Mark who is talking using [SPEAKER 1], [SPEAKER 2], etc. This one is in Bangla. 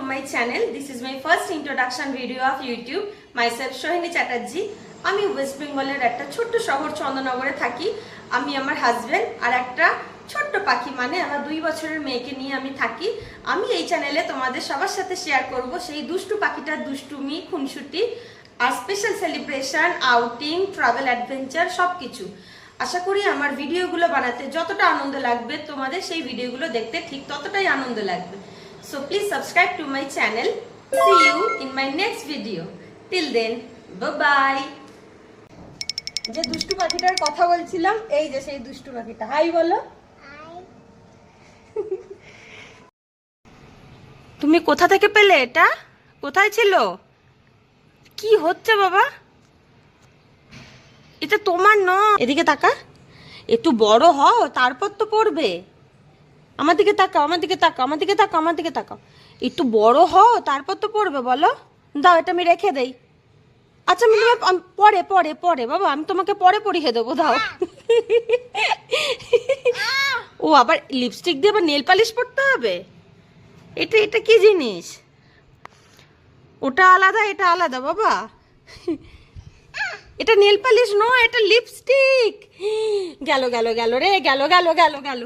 [SPEAKER 1] my channel. This is my first introduction video of YouTube. Myself Sohini Chatterjee. আমি ওয়েস্ট বেঙ্গলের একটা ছোট্ট শহর চন্দননগরে থাকি। আমি আমার হাজবেন্ড আর একটা ছোট্ট পাখি মানে আমার 2 বছরের মেয়েকে নিয়ে আমি থাকি। আমি এই চ্যানেলে তোমাদের সবার সাথে শেয়ার করব সেই দুষ্টু পাখিটার দুষ্টুমি, খুনসুটি আর special celebration, outing, travel adventure সবকিছু। আশা করি আমার ভিডিওগুলো বানাতে যতটা আনন্দ লাগবে তোমাদের সেই ভিডিওগুলো দেখতে ঠিক ততটাই আনন্দ লাগবে। So please subscribe to my channel. See you in my next video. Till then, bye bye. যে দুষ্টু পাখিটার কথা বলছিলাম, এই যে সেই দুষ্টু পাখিটা। হাই বলো। তুমি কোথা থেকে পেলে এটা? কোথায় ছিল? কি হচ্ছে বাবা? এটা তোমার নয়। এদিকে তাকা, একটু বড় হও তারপর তো পড়বে। আমার দিকে তাকাও, আমার দিকে তাকাও, আমার দিকে তাকাও, আমার দিকে তাকাও। একটু বড় হও তারপর তো পড়বে। বলো, দাও এটা আমি রেখে দেই। আচ্ছা আমি পরে পরে পরে বাবা, আমি তোমাকে পরে পরিয়ে দেবো, দাও। ও আবার লিপস্টিক দিয়ে আবার নেল পালিশ পরতে হবে? এটা এটা কি জিনিস? ওটা আলাদা, এটা আলাদা বাবা। এটা নেল পালিশ নয়, এটা লিপস্টিক। গেল গেল গেল রে, গেল গেল গেল গেল।